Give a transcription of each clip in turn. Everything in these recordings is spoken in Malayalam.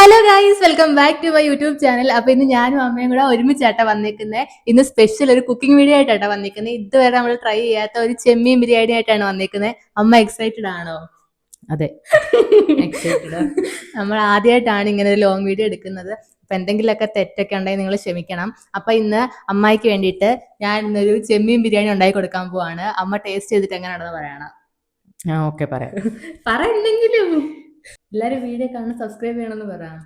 Hello guys, welcome back to my YouTube channel. അപ്പൊ ഇന്ന് ഞാനും അമ്മയും കൂടെ ഒരുമിച്ചാട്ടാ വന്നിരിക്കുന്നത്. ഇന്ന് സ്പെഷ്യൽ ഒരു കുക്കിംഗ് വീഡിയോ ആയിട്ടാ വന്നിരിക്കുന്നത്. ഇതുവരെ നമ്മൾ ട്രൈ ചെയ്യാത്ത ഒരു ചെമ്മീൻ ബിരിയാണി ആയിട്ടാണ് വന്നിരിക്കുന്നത്. അമ്മ എക്സൈറ്റഡ് ആണോ? അതെ, എക്സൈറ്റഡ്. നമ്മൾ ആദ്യമായിട്ടാണ് ഇങ്ങനെ ഒരു ലോങ് വീഡിയോ എടുക്കുന്നത്. അപ്പൊ എന്തെങ്കിലുമൊക്കെ തെറ്റൊക്കെ ഉണ്ടെങ്കിൽ നിങ്ങൾ ക്ഷമിക്കണം. അപ്പൊ ഇന്ന് അമ്മായിക്ക് വേണ്ടിയിട്ട് ഞാൻ ഇന്നൊരു ചെമ്മീൻ ബിരിയാണി ഉണ്ടാക്കി കൊടുക്കാൻ പോവാണ്. അമ്മ ടേസ്റ്റ് ചെയ്തിട്ട് എങ്ങനെയാണെന്ന് പറയണം. ഓക്കെ, പറയാം. പറയെന്തെങ്കിലും എല്ലാരും വീഡിയോ കാണണം, സബ്സ്ക്രൈബ് ചെയ്യണമെന്ന് പറയാം.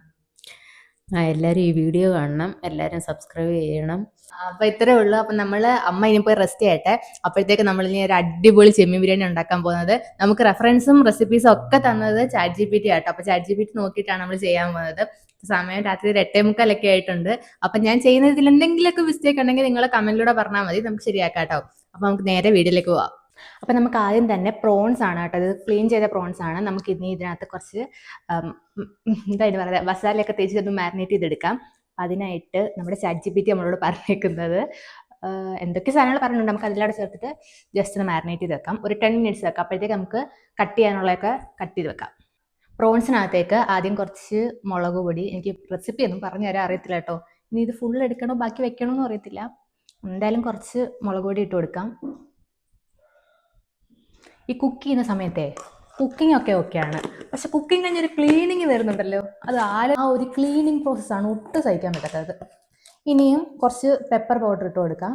എല്ലാവരും ഈ വീഡിയോ കാണണം, എല്ലാവരും സബ്സ്ക്രൈബ് ചെയ്യണം. അപ്പൊ ഇത്രേ ഉള്ളൂ. അപ്പൊ അമ്മ ഇനി പോയി റെസ്റ്റ് ചെയ്യട്ടെ. അപ്പോഴത്തേക്ക് നമ്മൾ ഇനി ഒരു അടിപൊളി ചെമ്മീൻ ബിരിയാണി ഉണ്ടാക്കാൻ പോകുന്നത്. നമുക്ക് റെഫറൻസും റെസിപ്പീസും ഒക്കെ തന്നത് ChatGPT ആട്ടോ. അപ്പൊ ChatGPT നോക്കിയിട്ടാണ് നമ്മൾ ചെയ്യാൻ പോകുന്നത്. സമയം രാത്രി 8:45 ആയിട്ടുണ്ട്. അപ്പൊ ഞാൻ ചെയ്യുന്നതിൽ എന്തെങ്കിലുമൊക്കെ മിസ്റ്റേക്ക് ഉണ്ടെങ്കിൽ നിങ്ങൾ കമന്റിലൂടെ പറഞ്ഞാൽ മതി, നമുക്ക് ശരിയാക്കാം കേട്ടോ. അപ്പൊ നമുക്ക് നേരെ വീഡിയോയിലേക്ക് പോവാം. അപ്പൊ നമുക്ക് ആദ്യം തന്നെ പ്രോൺസ് ആണ് കേട്ടോ, ഇത് ക്ലീൻ ചെയ്ത പ്രോൺസ് ആണ്. നമുക്ക് ഇനി ഇതിനകത്ത് കുറച്ച് എന്തായാലും പറയുക, മസാലയൊക്കെ തേച്ച് ഒന്ന് മാരിനേറ്റ് ചെയ്തെടുക്കാം. അതിനായിട്ട് നമ്മുടെ ChatGPT നമ്മളോട് പറഞ്ഞേക്കുന്നത് എന്തൊക്കെ സാധനങ്ങൾ പറഞ്ഞിട്ടുണ്ട്, നമുക്ക് അതിലൂടെ ചേർത്തിട്ട് ജസ്റ്റ് ഒന്ന് മാരിനേറ്റ് ചെയ്ത് വെക്കാം. ഒരു 10 മിനിറ്റ്സ് വെക്കാം. അപ്പോഴത്തേക്ക് നമുക്ക് കട്ട് ചെയ്യാനുള്ളതൊക്കെ കട്ട് ചെയ്ത് വെക്കാം. പ്രോൺസിനകത്തേക്ക് ആദ്യം കുറച്ച് മുളക് പൊടി, എനിക്ക് റെസിപ്പി ഒന്നും പറഞ്ഞു തരാൻ അറിയത്തില്ല കേട്ടോ. ഇനി ഇത് ഫുൾ എടുക്കണോ ബാക്കി വെക്കണോ എന്ന് അറിയത്തില്ല. എന്തായാലും കുറച്ച് മുളക് പൊടി ഇട്ട് കൊടുക്കാം. ഈ കുക്ക് ചെയ്യുന്ന സമയത്തെ കുക്കിംഗ് ഒക്കെ ഓക്കെയാണ്, പക്ഷെ കുക്കിംഗ് കഴിഞ്ഞൊരു ക്ലീനിങ് വരുന്നുണ്ടല്ലോ, അത് ആ ഒരു ക്ലീനിങ് പ്രോസസ്സാണ് ഒട്ടും സഹിക്കാൻ പറ്റാത്തത്. ഇനിയും കുറച്ച് പെപ്പർ പൗഡർ ഇട്ട് കൊടുക്കാം.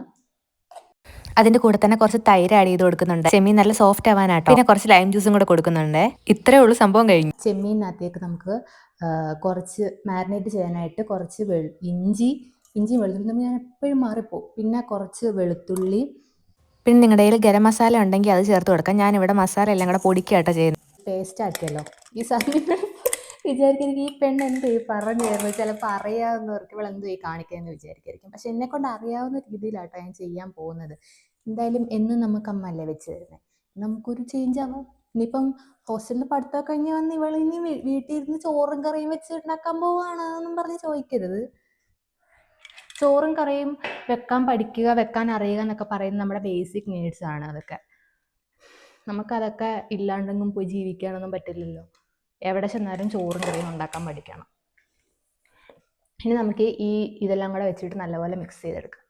അതിന്റെ കൂടെ തന്നെ കുറച്ച് തൈര് ആഡ് ചെയ്ത് കൊടുക്കുന്നുണ്ട്, ചെമ്മീൻ നല്ല സോഫ്റ്റ് ആവാനാട്ടോ. പിന്നെ കുറച്ച് ലൈം ജ്യൂസും കൂടെ കൊടുക്കുന്നുണ്ട്. ഇത്രേ ഉള്ളൂ, സംഭവം കഴിഞ്ഞു. ചെമ്മീനകത്തേക്ക് നമുക്ക് കുറച്ച് മാരിനേറ്റ് ചെയ്യാനായിട്ട് കുറച്ച് ഇഞ്ചിയും വെളുത്തുള്ളി ഞാൻ എപ്പോഴും മാറിപ്പോവും. പിന്നെ കുറച്ച് വെളുത്തുള്ളി, പിന്നെ നിങ്ങളുടെ കയ്യിൽ ഗരം മസാല ഉണ്ടെങ്കിൽ അത് ചേർത്ത് കൊടുക്കാം. ഞാനിവിടെ മസാല എല്ലാം കൂടെ പൊടിക്കാട്ടോ ചെയ്യുന്നത്. പേസ്റ്റ് ആക്കിയല്ലോ ഈ സമയം വിചാരിക്കും ഈ പെണ്ണ് എന്ത് പറഞ്ഞു തരുന്നത്, ചിലപ്പോൾ അറിയാവുന്നവർക്ക് ഇവളെന്തോ ഈ കാണിക്കാമെന്ന് വിചാരിക്കും. പക്ഷെ എന്നെ കൊണ്ട് അറിയാവുന്ന രീതിയിലാട്ടോ ഞാൻ ചെയ്യാൻ പോകുന്നത്. എന്തായാലും എന്നും നമുക്ക് അമ്മല്ലേ വെച്ച് തരുന്നത്, നമുക്കൊരു ചേഞ്ച് ആവാം. ഇനിയിപ്പം ഹോസ്റ്റലിൽ പഠിത്തമൊക്കെ കഴിഞ്ഞ് വന്ന് ഇവളിനി വീട്ടിൽ ഇരുന്ന് ചോറും കറിയും വെച്ച് ഉണ്ടാക്കാൻ പോവാണെന്നും പറഞ്ഞ് ചോദിക്കരുത്. ചോറും കറിയും വെക്കാൻ പഠിക്കുക, വെക്കാൻ അറിയുക എന്നൊക്കെ പറയുന്നത് നമ്മുടെ ബേസിക് നീഡ്സ് ആണ്. അതൊക്കെ നമുക്കതൊക്കെ ഇല്ലാണ്ടെങ്കിലും പോയി ജീവിക്കാനൊന്നും പറ്റില്ലല്ലോ. എവിടെ ചെന്നാലും ചോറും കറിയും ഉണ്ടാക്കാൻ പഠിക്കണം. ഇനി നമുക്ക് ഇതെല്ലാം കൂടെ വെച്ചിട്ട് നല്ലപോലെ മിക്സ് ചെയ്തെടുക്കാം.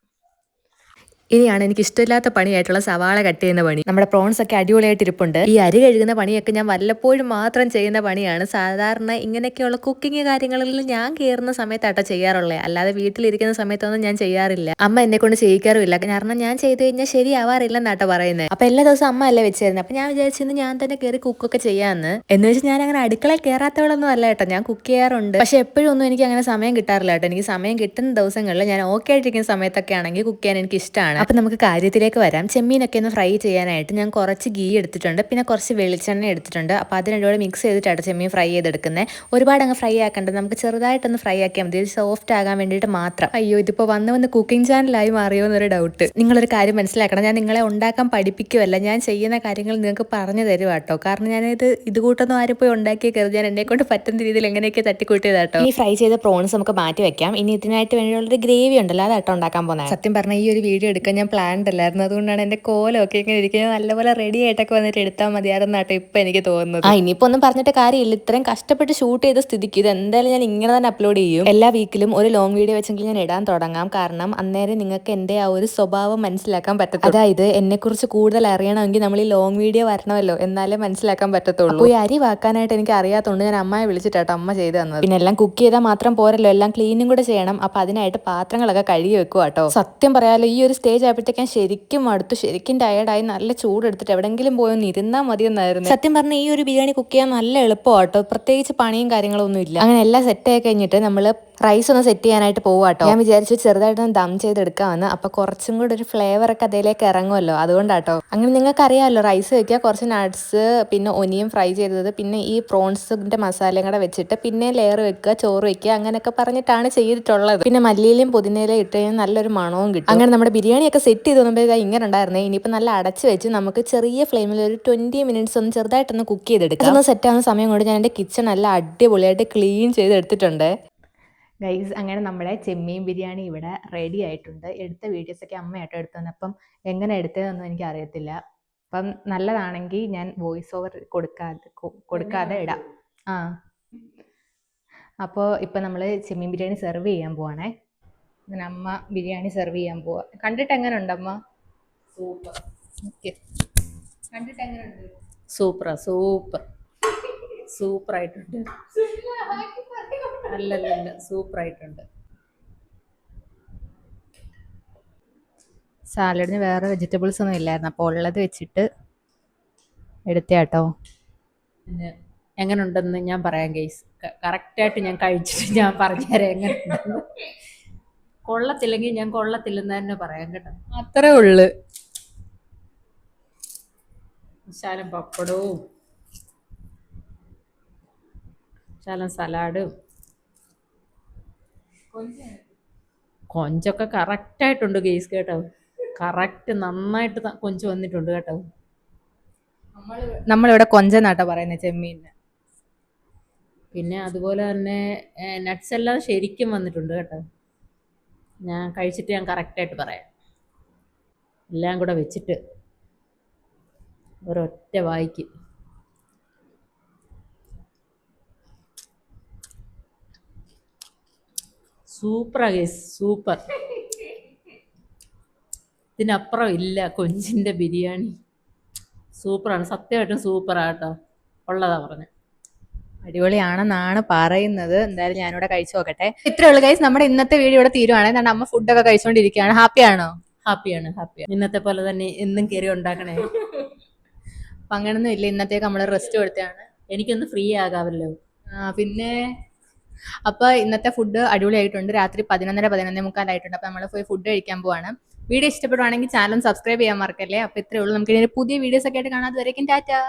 ഇനിയാണ് എനിക്ക് ഇഷ്ടമില്ലാത്ത പണിയായിട്ടുള്ള സവാള കട്ട് ചെയ്യുന്ന പണി. നമ്മുടെ പ്രോൺസ് ഒക്കെ അടിപൊളിയായിട്ട് ഇരിപ്പുണ്ട്. ഈ അരി കഴുകുന്ന പണിയൊക്കെ ഞാൻ വല്ലപ്പോഴും മാത്രം ചെയ്യുന്ന പണിയാണ്. സാധാരണ ഇങ്ങനെയൊക്കെയുള്ള കുക്കിംഗ് കാര്യങ്ങളിൽ ഞാൻ കയറുന്ന സമയത്താട്ടോ ചെയ്യാറുള്ളത്, അല്ലാതെ വീട്ടിലിരിക്കുന്ന സമയത്തൊന്നും ഞാൻ ചെയ്യാറില്ല. അമ്മ എന്നെ കൊണ്ട് ചെയ്യിക്കാറുമില്ല, കാരണം ഞാൻ ചെയ്ത് കഴിഞ്ഞാൽ ശരിയാവാറില്ലെന്നാട്ടോ പറയുന്നത്. അപ്പൊ എല്ലാ ദിവസവും അമ്മ അല്ലേ വെച്ച് തരുന്നത്. അപ്പൊ ഞാൻ വിചാരിച്ചിരുന്നു ഞാൻ തന്നെ കയറി കുക്കൊക്കെ ചെയ്യാമെന്ന്. എന്ന് വെച്ചാൽ ഞാൻ അങ്ങനെ അടുക്കളയിൽ കയറാത്തവളൊന്നും അല്ല കേട്ടോ, ഞാൻ കുക്ക് ചെയ്യാറുണ്ട്. പക്ഷെ എപ്പോഴും ഒന്നും എനിക്ക് അങ്ങനെ സമയം കിട്ടാറില്ല കേട്ടോ. എനിക്ക് സമയം കിട്ടുന്ന ദിവസങ്ങളിൽ ഞാൻ ഓക്കെ ആയിട്ടിരിക്കുന്ന സമയത്തൊക്കെ ആണെങ്കിൽ കുക്ക് ചെയ്യാൻ എനിക്ക് ഇഷ്ടമാണ്. അപ്പം നമുക്ക് കാര്യത്തിലേക്ക് വരാം. ചെമ്മീനൊക്കെ ഒന്ന് ഫ്രൈ ചെയ്യാനായിട്ട് ഞാൻ കുറച്ച് ഗീ എടുത്തിട്ടുണ്ട്, പിന്നെ കുറച്ച് വെളിച്ചെണ്ണ എടുത്തിട്ടുണ്ട്. അപ്പോൾ അത് രണ്ടുകൂടെ മിക്സ് ചെയ്തിട്ടാണ് ചെമ്മീൻ ഫ്രൈ ചെയ്തെടുക്കുന്നത്. ഒരുപാട് അങ്ങ് ഫ്രൈ ആക്കേണ്ടത്, നമുക്ക് ചെറുതായിട്ടൊന്ന് ഫ്രൈ ആക്കിയാൽ മതി, സോഫ്റ്റ് ആകാൻ വേണ്ടിയിട്ട് മാത്രം. അയ്യോ, ഇതിപ്പോൾ വന്ന് കുക്കിംഗ് ചാനലായി മാറിയോ എന്നൊരു ഡൗട്ട്. നിങ്ങളൊരു കാര്യം മനസ്സിലാക്കണം, ഞാൻ നിങ്ങളെ ഉണ്ടാക്കാൻ പഠിപ്പിക്കുമല്ല, ഞാൻ ചെയ്യുന്ന കാര്യങ്ങൾ നിങ്ങൾക്ക് പറഞ്ഞു തരും കേട്ടോ. കാരണം ഇത് കൂട്ടൊന്നും ആരും പോയി ഉണ്ടാക്കിയ കരുതി, ഞാൻ എന്നെ കൊണ്ട് പറ്റുന്ന രീതിയിൽ എങ്ങനെയൊക്കെ തട്ടിക്കൂട്ടിയതാട്ടോ. ഈ ഫ്രൈ ചെയ്ത പ്രോൺസ് നമുക്ക് മാറ്റി വെക്കാം. ഇനി ഇതിനായിട്ട് വേണ്ടിയുള്ളൊരു ഗ്രേവി ഉണ്ടല്ലോ, അതാട്ടോ ഉണ്ടാക്കാൻ പോകുന്നത്. സത്യം പറഞ്ഞാൽ ഈ ഒരു വീഡിയോ എടുക്കാൻ ഞാൻ പ്ലാൻഡ് അല്ലായിരുന്നു, അതുകൊണ്ടാണ് എൻ്റെ കോലമൊക്കെ ഇങ്ങനെ ഇരിക്കുന്നത്. നല്ലപോലെ റെഡി ആയിട്ടൊക്കെ വന്നിട്ട് എടുത്താൽ മതിയായിരുന്നു കേട്ടോ ഇപ്പം എനിക്ക് തോന്നുന്നത്. ഇനിയിപ്പോൾ ഒന്നും പറഞ്ഞിട്ട് കാര്യമില്ല, ഇത്രയും കഷ്ടപ്പെട്ട് ഷൂട്ട് ചെയ്ത സ്ഥിതിക്ക് ഇത് എന്തായാലും ഞാൻ ഇങ്ങനെ തന്നെ അപ്ലോഡ് ചെയ്യും. എല്ലാ വീക്കിലും ഒരു ലോങ് വീഡിയോ വെച്ചെങ്കിൽ ഞാൻ ഇടാൻ തുടങ്ങാം, കാരണം അന്നേരം നിങ്ങൾക്ക് എൻ്റെ ആ ഒരു സ്വഭാവം മനസ്സിലാക്കാൻ പറ്റത്തുള്ളൂ. അതായത് എന്നെക്കുറിച്ച് കൂടുതൽ അറിയണമെങ്കിൽ നമ്മൾ ഈ ലോങ് വീഡിയോ വരണമല്ലോ, എന്നാലേ മനസ്സിലാക്കാൻ പറ്റത്തുള്ളൂ. അപ്പോൾ ഈ അരി വാക്കാനായിട്ട് എനിക്ക് അറിയാത്തതുകൊണ്ട് ഞാൻ അമ്മയെ വിളിച്ചിട്ടാട്ടോ അമ്മ ചെയ്ത് തന്നത്. പിന്നെ എല്ലാം കുക്ക് ചെയ്താൽ മാത്രം പോരല്ലോ, എല്ലാം ക്ലീനും കൂടെ ചെയ്യണം. അപ്പോൾ അതിനായിട്ട് പാത്രങ്ങളൊക്കെ കഴുകി വെക്കുക കേട്ടോ. സത്യം പറയാലോ, ഈ ഒരു സ്റ്റേജ് ആയപ്പോഴത്തേക്ക് ഞാൻ ശരിക്കും മടുത്തു, ശരിക്കും ടയർഡായി. നല്ല ചൂടെടുത്തിട്ട് എവിടെങ്കിലും പോയൊന്ന് ഇരുന്നാൽ മതിയെന്നായിരുന്നു. സത്യം പറഞ്ഞാൽ ഈ ഒരു ബിരിയാണി കുക്ക് ചെയ്യാൻ നല്ല എളുപ്പമാട്ടോ, പ്രത്യേകിച്ച് പണിയും കാര്യങ്ങളൊന്നും ഇല്ല. അങ്ങനെ എല്ലാം സെറ്റ് ആയി കഴിഞ്ഞിട്ട് നമ്മൾ റൈസ് ഒന്ന് സെറ്റ് ചെയ്യാനായിട്ട് പോവാട്ടോ. ഞാൻ വിചാരിച്ചു ചെറുതായിട്ടൊന്ന് ദം ചെയ്തെടുക്കാമെന്ന്. അപ്പൊ കുറച്ചും കൂടെ ഒരു ഫ്ലേവർ ഒക്കെ അതിലേക്ക് ഇറങ്ങുമല്ലോ, അതുകൊണ്ടാട്ടോ. അങ്ങനെ നിങ്ങൾക്ക് അറിയാമല്ലോ, റൈസ് വെക്കുക, കുറച്ച് നട്ട്സ്, പിന്നെ ഒനിയൻ ഫ്രൈ ചെയ്തത്, പിന്നെ ഈ പ്രോൺസിന്റെ മസാലയും കൂടെ വെച്ചിട്ട് പിന്നെ ലെയർ വെക്കുക, ചോറ് വെക്കുക, അങ്ങനെയൊക്കെ പറഞ്ഞിട്ടാണ് ചെയ്തിട്ടുള്ളത്. പിന്നെ മല്ലിയിലും പുതിനയിലും ഇട്ട് കഴിഞ്ഞാൽ നല്ലൊരു മണവും കിട്ടും. അങ്ങനെ നമ്മുടെ ബിരിയാണിയൊക്കെ സെറ്റ് ചെയ്ത് തോന്നുമ്പോൾ ഇങ്ങനെ ഉണ്ടായിരുന്നേ. ഇനിയിപ്പോൾ നല്ല അടച്ച് വെച്ച് നമുക്ക് ചെറിയ ഫ്ലെയിമിൽ ഒരു 20 മിനിറ്റ്സ് ഒന്ന് ചെറുതായിട്ടൊന്ന് കുക്ക് ചെയ്തെടുക്കാം. അതൊന്ന് സെറ്റ് ആവുന്ന സമയം കൊണ്ട് ഞാൻ എൻ്റെ കിച്ചൺ നല്ല അടിപൊളിയായിട്ട് ക്ലീൻ ചെയ്തെടുത്തിട്ടുണ്ട്. ഗൈസ്, അങ്ങനെ നമ്മുടെ ചെമ്മീൻ ബിരിയാണി ഇവിടെ റെഡി ആയിട്ടുണ്ട്. എടുത്ത വീഡിയോസൊക്കെ അമ്മയായിട്ട് എടുത്തു തന്നെ, അപ്പം എങ്ങനെ എടുത്തതെന്നൊന്നും എനിക്ക് അറിയത്തില്ല. അപ്പം നല്ലതാണെങ്കിൽ ഞാൻ വോയിസ് ഓവർ കൊടുക്കാതെ ഇടാം. അപ്പോൾ ഇപ്പം നമ്മൾ ചെമ്മീൻ ബിരിയാണി സെർവ് ചെയ്യാൻ പോവാണേ. അങ്ങനെ അമ്മ ബിരിയാണി സെർവ് ചെയ്യാൻ പോവാ. കണ്ടിട്ട് എങ്ങനെ ഉണ്ട് അമ്മ? സൂപ്പർ. ഓക്കെ, കണ്ടിട്ട് എങ്ങനെ ഉണ്ട്? സൂപ്പറായിട്ടുണ്ട്. അല്ലല്ല, സൂപ്പറായിട്ടുണ്ട്. സാലഡിന് വേറെ വെജിറ്റബിൾസ് ഒന്നും ഇല്ലായിരുന്നു, അപ്പോൾ ഉള്ളത് വെച്ചിട്ട് എടുത്തേട്ടോ. പിന്നെ എങ്ങനെ ഉണ്ടെന്ന് ഞാൻ പറയാം ഗൈസ്. കറക്റ്റായിട്ട് ഞാൻ കഴിച്ചിട്ട് ഞാൻ പറഞ്ഞുതരാം എങ്ങനെ ഉണ്ടെന്ന്. കൊള്ളത്തില്ലെങ്കിൽ ഞാൻ കൊള്ളത്തില്ലെന്ന് തന്നെ പറയാം കേട്ടോ. അത്രേ ഉള്ളു. ശാലം പപ്പടവും ശാലം സലാഡും കൊഞ്ചൊക്കെ കറക്റ്റായിട്ടുണ്ട് ഗൈസ് കേട്ടോ. കറക്റ്റ് നന്നായിട്ട് കൊഞ്ച് വന്നിട്ടുണ്ട് കേട്ടോ. നമ്മളിവിടെ കൊഞ്ചെന്നാട്ടോ പറയുന്നത് ചെമ്മീന്. പിന്നെ അതുപോലെ തന്നെ നട്ട്സ് എല്ലാം ശരിക്കും വന്നിട്ടുണ്ട് കേട്ടോ. ഞാൻ കഴിച്ചിട്ട് ഞാൻ കറക്റ്റായിട്ട് പറയാം. എല്ലാം കൂടെ വെച്ചിട്ട് ഒരൊറ്റ വായിക്ക്. സൂപ്പറാ ഗൈസ്, സൂപ്പർ. ഇതിനപ്പുറം ഇല്ല കൊഞ്ചിൻ്റെ ബിരിയാണി. സൂപ്പറാണ്, സത്യമായിട്ടും സൂപ്പറാട്ടോ. ഉള്ളതാ പറഞ്ഞത്. അടിപൊളിയാണെന്നാണ് പറയുന്നത്. എന്തായാലും ഞാനിവിടെ കഴിച്ചു നോക്കട്ടെ. ഇത്രേ ഉള്ളു ഗൈസ്, നമ്മുടെ ഇന്നത്തെ വീഡിയോ ഇവിടെ തീരുവാണ്. എന്താണ് അമ്മ ഫുഡൊക്കെ കഴിച്ചുകൊണ്ടിരിക്കുകയാണ്. ഹാപ്പിയാണോ? ഹാപ്പിയാണ്. ഇന്നത്തെ പോലെ തന്നെ എന്നും കയറി ഉണ്ടാക്കണേ. അപ്പം അങ്ങനൊന്നും ഇല്ല, ഇന്നത്തേക്ക് നമ്മൾ റെസ്റ്റ് കൊടുത്തതാണ്. എനിക്കൊന്ന് ഫ്രീ ആകാമല്ലോ. പിന്നെ അപ്പൊ ഇന്നത്തെ ഫുഡ് അടിപൊളിയായിട്ടുണ്ട്. രാത്രി 11:30-11:45 അപ്പൊ നമ്മൾ പോയി ഫുഡ് കഴിക്കാൻ പോവാണ്. വീഡിയോ ഇഷ്ടപ്പെടുവാണെങ്കിൽ ചാനൽ സബ്സ്ക്രൈബ് ചെയ്യാൻ മറക്കല്ലേ. അപ്പൊ ഇത്രേ ഉള്ളൂ. നമുക്ക് ഇനി പുതിയ വീഡിയോസ് ഒക്കെ ആയിട്ട് കാണാതെ വരേക്കും ടാറ്റാ.